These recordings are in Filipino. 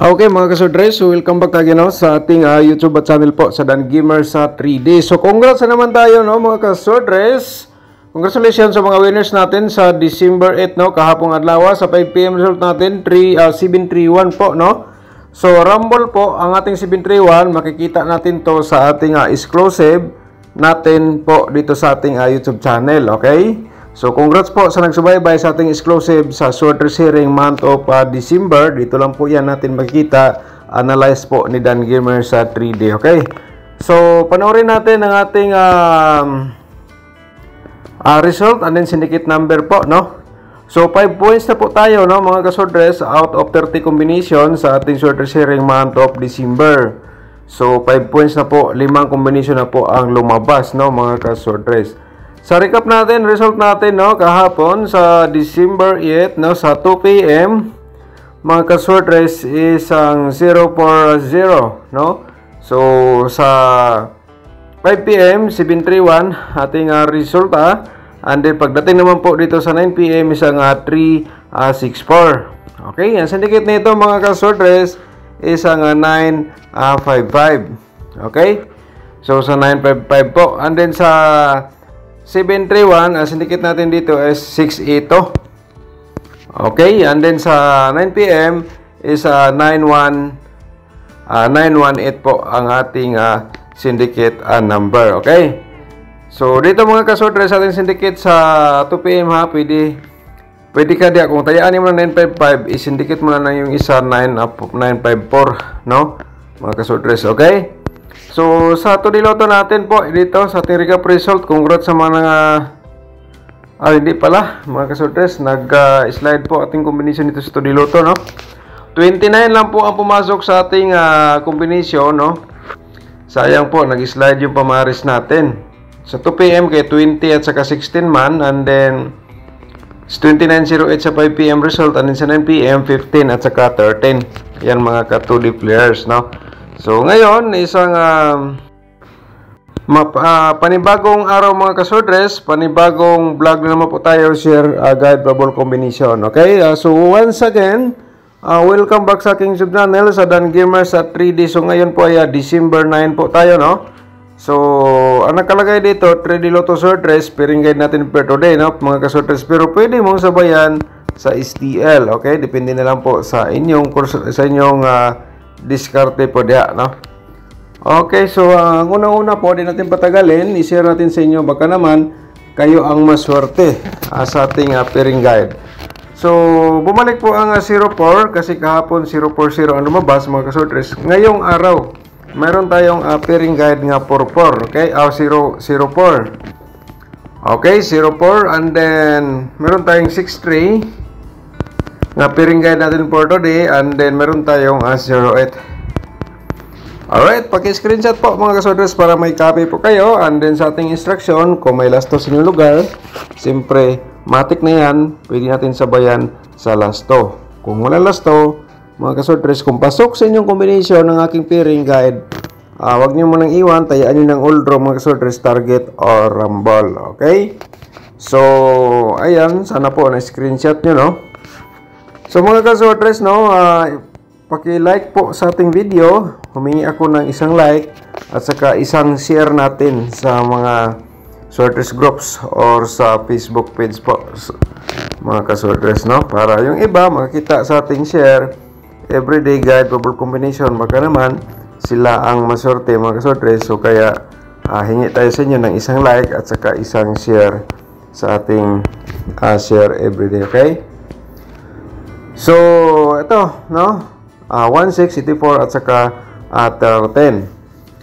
Okay mga kasodres, so welcome back again sa ating YouTube channel po sa Dan Gamer sa 3D. So congrats na naman tayo mga kasodres. Congratulations sa mga winners natin sa December 8 kahapong adlaw sa 5 PM result natin 731 po So rumble po ang ating 731, makikita natin to sa ating exclusive natin po dito sa ating YouTube channel, okay? So, congrats po sa nagsubaybay sa ating exclusive sa Sword Sharing month of December. Dito lang po yan natin makikita, analyze po ni Dan Gamer sa 3D, okay? So, panoorin natin ang ating result and then syndicate number po, So, 5 points na po tayo, mga kaswordres, out of 30 combinations sa ating Sword Sharing month of December. So, 5 points na po, 5 combination na po ang lumabas, mga kaswordres. Sa recap natin, result natin kahapon sa December 8 sa 2 PM mga kaswordres is ang 040 So sa 5 PM 731 ating resulta, and then pagdating naman po dito sa 9 PM is ang 364. Okay, ang syndicate nito mga kaswordres is ang 955. Okay, so sa 955 po, and then sa 731, ang syndicate natin dito is 682. Okay, and then sa 9 PM is 918 po ang ating syndicate number. Okay, so dito mga kaswordres sa ating syndicate sa 2 PM pwede ka diya kung tayaan mo na 955, i-syndicate mo na yung isa 954 mga kaswordres. Okay, so sa Todiloto natin po dito sa ating recap result, congrats sa mga hindi pala mga kaswordres, nag-slide po ating combination dito sa Todiloto 29 lang po ang pumasok sa ating combination sayang po, nag-slide yung pamaris natin sa 2 PM kay 20 at saka 16 man, and then 2908 sa 5 PM result, and then sa 9 PM 15 at saka 13. Yan mga ka-2D players So ngayon, isang panibagong araw mga kaswordres, panibagong vlog na naman po tayo, share guide bubble combination. Okay, so once again, welcome back sa aking YouTube channel sa Dan Gamer sa 3D. So ngayon po ay December 9 po tayo So ang nakalagay dito 3D Lotto Swordress, pairing guide natin per today mga kaswordres, pero pwede mong sabayan sa STL. Okay, depende na lang po sa inyong diskarte po diya, Okay, so ang unang-una po, di natin patagalin, i-share natin sa inyo, baka naman kayo ang maswerte sa ating pairing guide. So, bumalik po ang 04 kasi kahapon 040 ang lumabas mga kaswordres. Ngayong araw, mayroon tayong pairing guide nga 44, okay? 004. Okay, 04, and then meron tayong 63 na pairing guide natin for today, and then meron tayong 08. Alright, paki-screenshot po mga kaswordres para may copy po kayo, and then sa ating instruction, kung may lasto sa inyong lugar, siyempre, matik na yan, pwede natin sabayan sa lasto. Kung wala lasto, mga kaswordres, kung pasok sa inyong combination ng aking pairing guide, wag nyo munang iwan, tayaan nyo ng all draw mga kaswordres, target or rumble. Okay? So, ayan, sana po na-screenshot nyo, So mga kaswordres, paki-like po sa ating video. Humingi ako ng isang like at saka isang share natin sa mga swordress groups or sa Facebook page po, mga kaswordres, para yung iba makakita sa ating share, everyday guide bubble combination, baka naman sila ang maswerte mga kaswordres. So kaya hingi tayo sa inyo ng isang like at saka isang share sa ating share everyday. Okay? So, ito, 1684 at saka 10.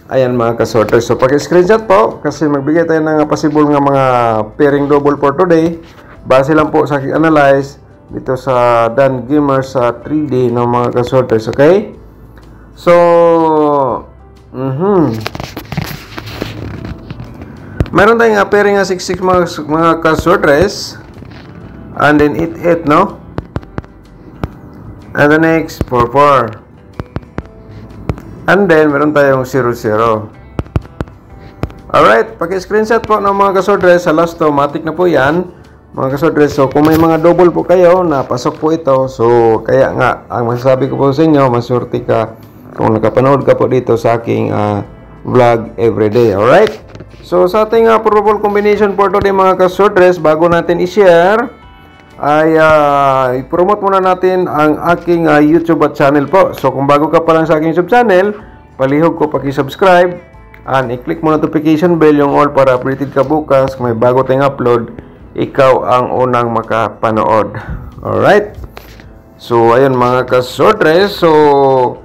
Ayan mga kaswordres. So, paki-screenshot po kasi magbigay tayo ng possible nga mga pairing double for today. Base lang po sa aking analyze dito sa Dan Gamer sa 3D ng mga kaswordres. Okay? So, meron tayong pairing nga 66 mga kaswordres, and then 88, and the next 44, and then meron tayong 00. Alright, paki-screenshot po ng mga kaswordres sa last matic na po yan, mga kasodres. So kung may mga double po kayo, napasok po ito. So kaya nga, ang masasabi ko po sa inyo, maswerte ka kung nakapanood ka po dito sa aking vlog everyday. Alright? So sa ating probable combination for today mga kasodres, bago natin i-share, ay i-promote muna natin ang aking YouTube at channel po. So kung bago ka pa lang sa aking YouTube channel, palihog ko paki-subscribe and i-click mo notification bell yung all para updated ka bukas kung may bago tayong upload, ikaw ang unang makapanood. Alright? So ayun mga kasodres, so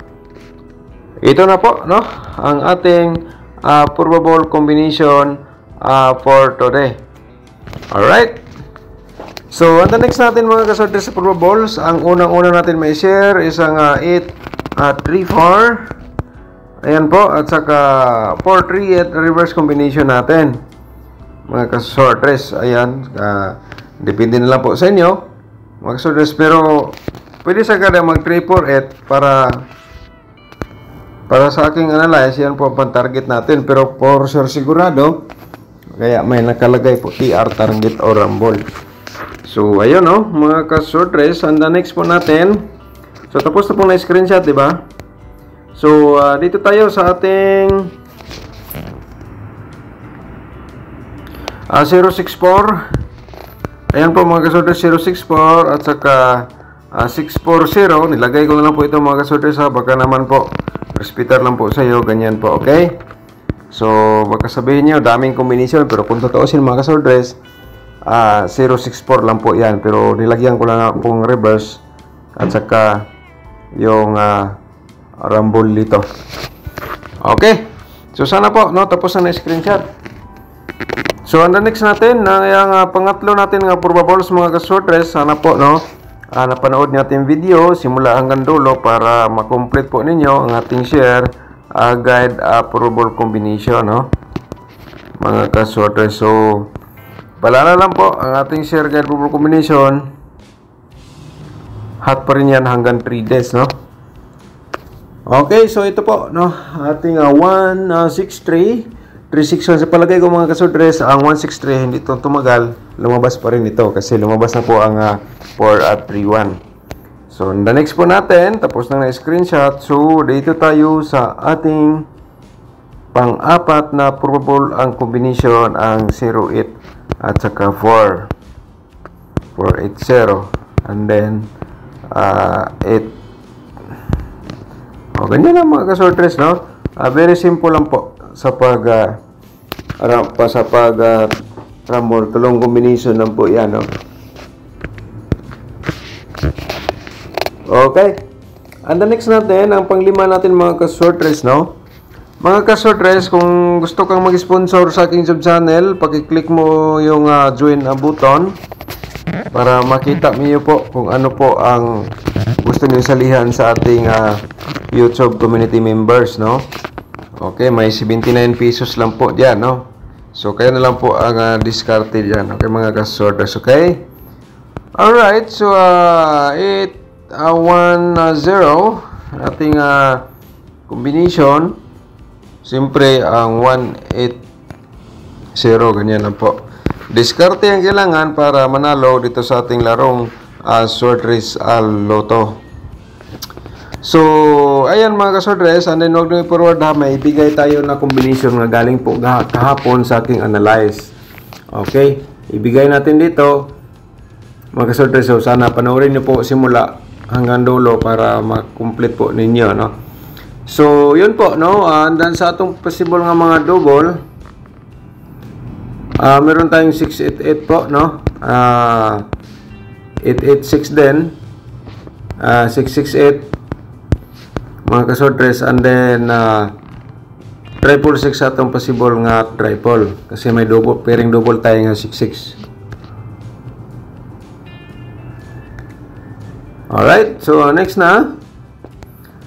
ito na po, no, ang ating probable combination for today. Alright? So ang next natin mga kasodres sa probables, ang unang-una natin may share is ang 8-3-4. Ayan po, at saka 4-3 at reverse combination natin mga kasodres. Ayan, depende na lang po sa inyo mga kasodres, pero pwede sa kada mag 3-4-8 para sa aking analyze. Yan po ang target natin, pero for sure sigurado, kaya may nakalagay po TR, target or rumble. So ayun, no, mga kasodres, and the next po natin, so tapos na po na screenshot, di ba? So, dito tayo sa ating 064. Ayan po mga kasodres, 064 at saka 640. Nilagay ko na lang po ito mga kasodres, baka naman po repeater lang po sa iyo, ganyan po, okay? So, baka sabihin nyo, daming combination, pero kung totoosin mga kasodres, 064 lang po yan, pero nilagyan ko lang pong reverse at saka yung rumble dito. Okay. So sana po, no, tapos na screenshot. So ang next natin, yung pangatlo natin nga probables mga kasodres, sana po, no, napanood natin video simula hanggang dulo para makomplete po ninyo ang ating share guide probable combination, no, mga kasodres. So paalala lang po, ang ating share guide probable combination hot pa rin yan hanggang 3 days, no. Okay, so ito po, no, ating 163 361. Sa palagay ko mga kasodres, ang 163 hindi ito tumagal, lumabas pa rin ito kasi lumabas na po ang 431. So the next po natin, tapos na screenshot. So dito tayo sa ating pang-apat na probable ang combination, ang 08 at saka 480 and then 8. Ganyan lang mga kasodres, no? Very simple lang po sa rumble. Tulong combination lang po yan, no? Okay. And the next natin, ang panglima natin mga kasodres, no? Mga kasodres, kung gusto kang mag-sponsor sa aking YouTube channel, pakiclick mo yung join button para makita niyo po kung ano po ang gusto niyo salihan sa ating YouTube community members, no? Okay, may 79 pesos lang po diyan, no? So kaya na lang po ang discarte diyan. Okay mga kasodres, okay? Alright, so 810 ating combination. Siyempre ang 180, ganyan lang po. Diskarte ang kailangan para manalo dito sa ating larong short race loto. So, ayan mga kasodres, and then huwag nyo i-forward may ibigay tayo na combination na galing po kahapon sa aking analyze. Okay, ibigay natin dito mga kasodres. So, sana panoorin nyo po simula hanggang dulo para makomplete po ninyo, no? So, yun po, no? And then sa atong possible nga mga double, meron tayong 688 po, no? 886 din, 668 mga kasodres, and then 666 atong possible nga triple kasi may double, pairing double tayo nga 66. Alright, so next na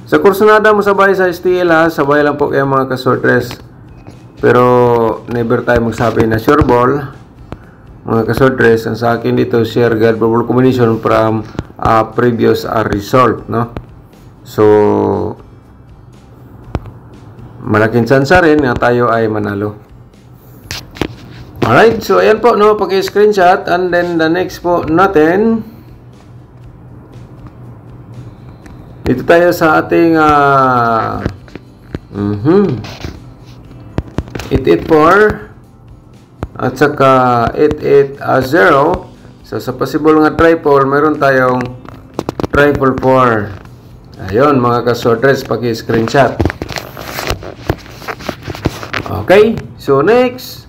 sa kursunada mo sabay sa STL, sabay lang po kayo mga kasodres, pero never tayo magsabi na sure ball mga kasodres. Ang sa akin dito, share guide probable combination from previous result, no? So malaking chance rin na tayo ay manalo. Alright, so ayan po, no, paki-screenshot. And then the next po natin, dito tayo sa ating 884 at saka 880. So sa possible nga triple, meron tayong 444. Ayun mga ka-sorters, paki-screenshot. Okay, so next,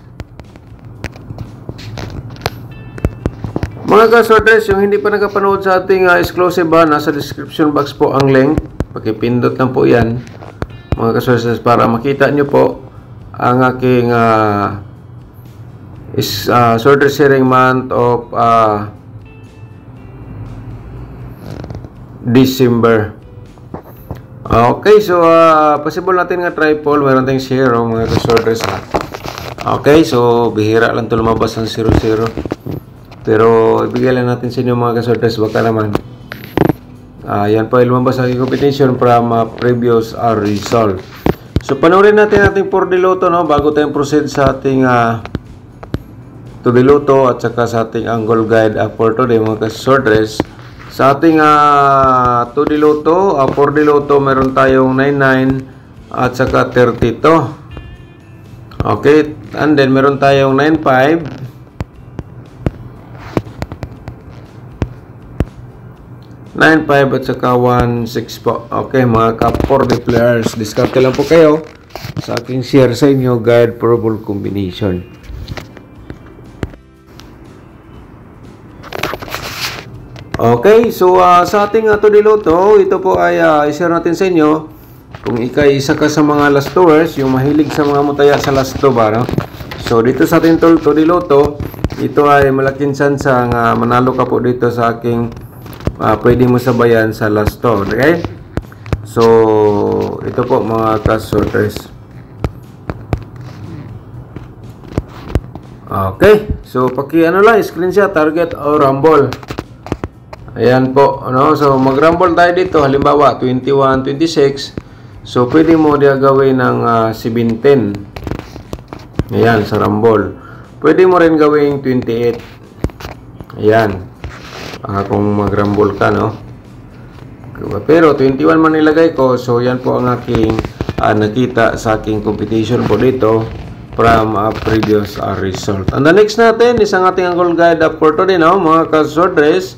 mga ka-sorters, yung hindi pa nakapanood sa ating exclusive nasa description box po ang link. Pakipindot lang po yan, mga ka-sorters, para makita nyo po ang aking sorter sharing month of December. Okay, so possible natin nga triple, meron tayong 0 mga ka-sorters. Okay, so bihira lang ito lumabas ng 0-0. Pero ibigay lang natin sa inyo mga ka-sorters, baka naman. Yan po ay lumabas sa aking competition from previous result. So panoorin natin ating 4D Lotto, no, bago tayong proceed sa ating 2D Lotto at saka sa ating angle guide for today mga ka-sorters. Sa ating 2D Lotto, 4D Lotto, meron tayong 99 at saka 32. Okay, and then meron tayong 95. 95 at saka 16 po. Okay, mga ka-4D players, discard lang po kayo sa aking share sa inyo guide probable combination. Okay, so sa ating 2D Lotto, ito po ay i-share natin sa inyo. Kung isa ka sa mga last towers, yung mahilig sa mga mutaya sa last two ba, no? So dito sa ating 2D Lotto, ito ay malaking chance nga manalo ka po dito sa aking pwede mo sabayan sa last two, okay? So ito po mga ka-sorters. Okay, so paki-ano lang, screenshot, target o rumble. Ayan po, ano? So mag-rumble tayo dito, halimbawa 21, 26. So pwede mo dia gawin ng 17. Ayan, sa rumble. Pwede mo rin gawin 28. Ayan. Kung mag-rumble ka, no? Pero 21 man nilagay ko, so yan po ang aking nakita sa aking competition po dito from previous result. And the next natin is ang ating angle guide for today, no, mga ka-sorters.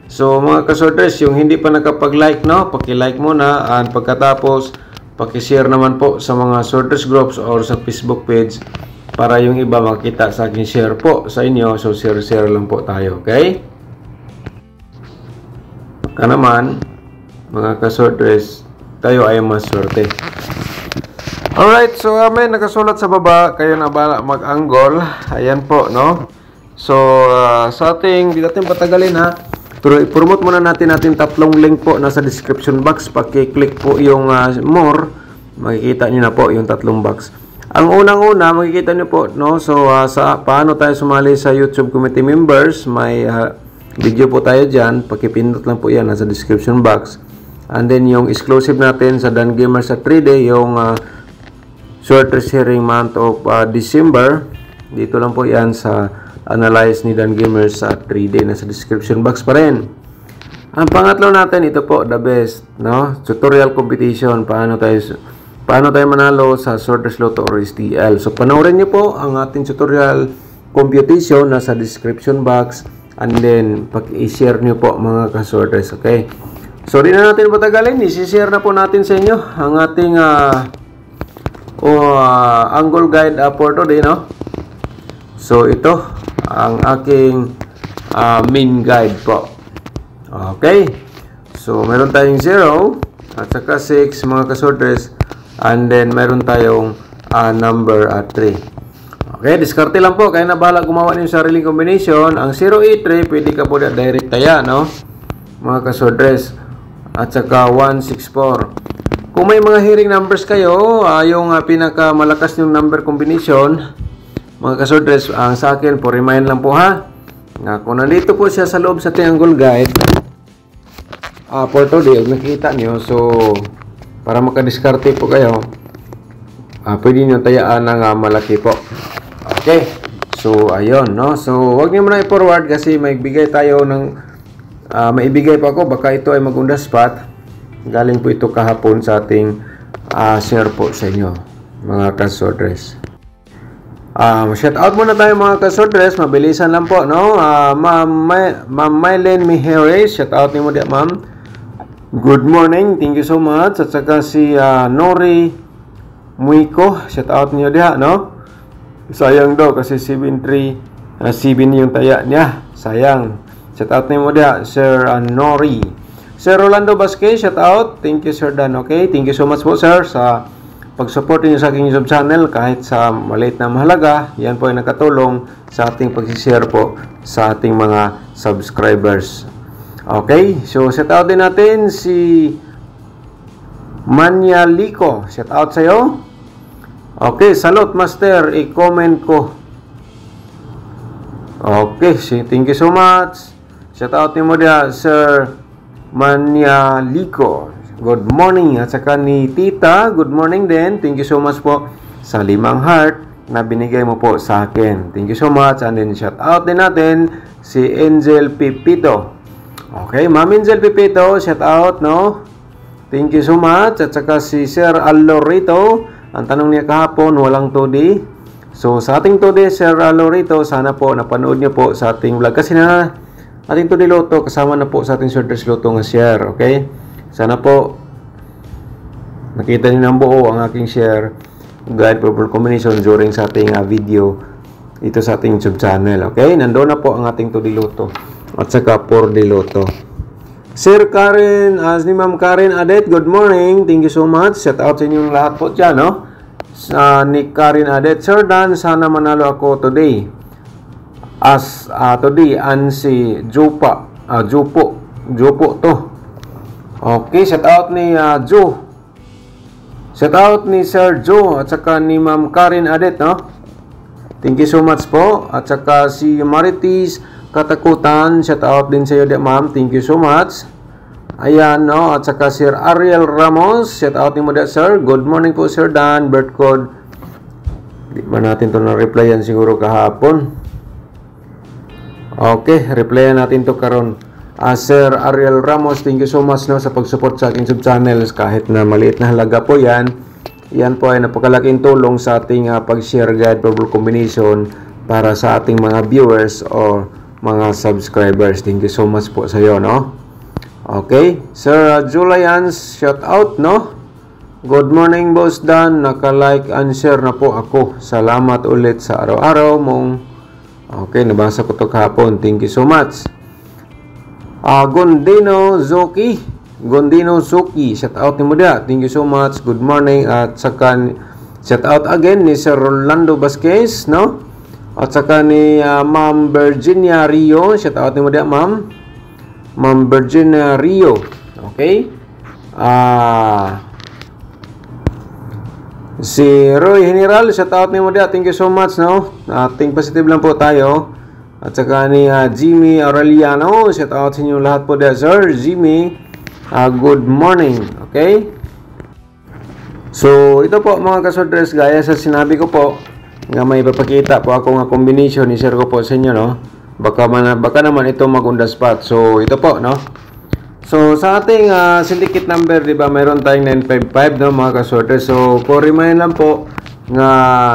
So mga ka-sorters, yung hindi pa nakapag-like, no, paki-like muna, and pagkatapos paki-share naman po sa mga sorters groups or sa Facebook page para yung iba makita sa aking share po sa inyo. So share lang po tayo, okay? Ka naman, mga ka-sorters, tayo ay maswerte. Alright, so may nakasulat sa baba, kayo na bala mag-angle. Ayan po, no? So sa ating, di natin patagalin ha, pero i-promote muna natin tatlong link po nasa description box. Paki-click po yung more, makikita nyo na po yung tatlong box. Ang unang-una, makikita nyo po, no? So sa paano tayo sumali sa YouTube committee members, may video po tayo dyan, pakipindot lang po yan nasa description box. And then yung exclusive natin sa Dan Gamer sa 3D, yung sorter sharing month of December, dito lang po yan sa analyze ni Dan Gamer sa 3D, nasa description box pa rin. Ang pangatlo natin, ito po, the best, no? Tutorial competition, paano tayo manalo sa Sorters Lotto or STL. So panoorin nyo po ang ating tutorial competition nasa description box. And then, pag-i-share nyo po mga ka-sorters, okay? So, di na natin patagalin. I-share na po natin sa inyo ang ating angle guide for today, no? So, ito ang aking main guide po. Okay? So, meron tayong 0 at saka 6 mga ka-sorters. And then, meron tayong number 3. Okay, diskarte lang po. Kaya na bahala gumawa ng sariling combination. Ang 083, pwede ka po direct taya, no? Mga ka-sorters. At saka 164. Kung may mga hearing numbers kayo, yung pinakamalakas yung number combination, mga ka-sorters, ang sa akin po, remind lang po ha. Kung nandito po siya sa loob sa triangle guide, for today, nakita nyo. So, para makadiskarte po kayo, pwede nyo tayaan ng malaki po. Okay, So, ayun, no? So, wag niyo muna i-forward kasi maibigay tayo ng maibigay pa ako. Baka ito ay mag-on the spot. Galing po ito kahapon sa ating share po sa inyo, mga kasodres. Shout out muna tayo mga kasodres. Mabilisan lang po, no? Ma'am Mylene Mijeres, shout out niyo mo diya, ma'am. Good morning, thank you so much. At saka si Nori Muiko, shout out niyo diya, no? Sayang daw kasi 7 yung taya niya. Sayang. Shout out niyo mo diya, Sir Nori. Sir Rolando Vasquez, shout out. Thank you, Sir Dan. Okay, thank you so much po, sir, sa pag-support niyo sa aking YouTube channel kahit sa maliit na mahalaga. Yan po ay nakatulong sa ating pag-share po sa ating mga subscribers. Okay, so shout out din natin si Manyaliko. Shout out sa iyo. Okay, salute master, i-comment ko. Okay, thank you so much. Shout out ni mo dia, Sir Manyaliko. Good morning. At saka ni Tita, good morning din. Thank you so much po sa 5 heart na binigay mo po sa akin. Thank you so much. And then shout out din natin si Angel Pipito. Okay, Ma'am Angel Pipito, shout out, no? Thank you so much. At saka si Sir Alorito, ang tanong niya kahapon, walang 2D. So, sa ating 2D, Sir Alorito, sana po napanood niyo po sa ating vlog. Kasi na ating 2D Loto, kasama na po sa ating Sorters Loto nga share, okay? Sana po nakita niyo ng buo ang aking share guide purple combination during sa ating video ito sa ating YouTube channel, okay? Nandoon na po ang ating 2D Loto at saka 4D Loto. Sir Karen, ni Ma'am Karen Adet, good morning. Thank you so much. Shout out sa inyong lahat po dyan, no? Ni Karen Adet, Sir Dan, sana manalo ako today. Today, si Jupo to. Okay, shout out ni Joe. Shout out ni Sir Joe at saka ni Ma'am Karen Adet, no? Thank you so much po. At saka si Maritis Katakutan, shout out din sa iyo, ma'am. Thank you so much. Ayan, no? At saka Sir Ariel Ramos, shout out ni mo da, sir. Good morning po, Sir Dan. Birth code. Di ba natin to na-replyan siguro kahapon? Okay, replyan natin to karon. Sir Ariel Ramos, thank you so much, no, sa pag-support sa aking YouTube channels. Kahit na maliit na halaga po yan. Yan po ay napakalaking tulong sa ating pag-share guide purple combination para sa ating mga viewers o mga subscribers. Thank you so much po sa iyo, no? Okay. Sir Julians, shout out, no? Good morning, Boss Dan. Naka-like and share na po ako. Salamat ulit sa araw-araw mong. Okay, nabasa ko to kahapon. Thank you so much. Gondino Zoki. Gondino Zoki. Shout out ni mo dia. Thank you so much. Good morning. At saka shout out again ni Sir Rolando Vasquez, no? At saka ni Ma'am Virginia Rio. Shout out ni mo dia, ma'am. Ma'am Virginia Rio. Okay? Si Roy General, shout out ni mo dia. Thank you so much, no? Think positive lang po tayo. At saka ni Jimmy Aureliano, shout out sa inyo lahat po dia, sir. Jimmy, good morning. Okay? So, ito po mga kasodres, gaya sa sinabi ko po, nga may ipapakita po ako nga combination, i-share ko po sa inyo, no? Baka naman ito mag-on the spot. So, ito po, no? So, sa ating syndicate number, di ba, mayroon tayong 955, no, mga kasodres. So, remind lang po, nga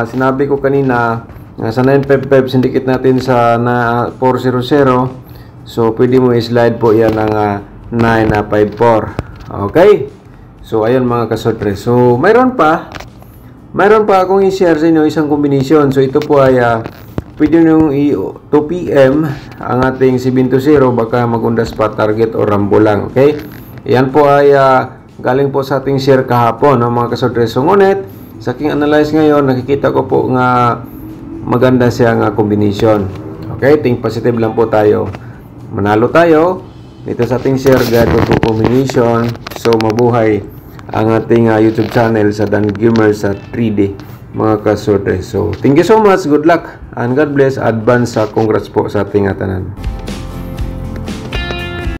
sinabi ko kanina, sa 955 syndicate natin sa 400. So, pwede mo i-slide po yan ng 954. Okay? So, ayun mga kasodres. So, mayroon pa akong i-share sa inyo isang combination. So, ito po ay pwede nyo 2 PM ang ating 720. Baka mag-on the spot target o rambo lang. Okay? Yan po ay galing po sa ating share kahapon, no, mga kasodres. So, ngunit, sa aking analyze ngayon, nakikita ko po nga maganda siyang combination. Okay, think positive lang po tayo. Manalo tayo dito sa ating share guide to combination. So mabuhay ang ating YouTube channel sa Dan Gamer sa 3D, mga kasodres. So thank you so much, good luck and God bless. Advance congrats po sa ating tanan.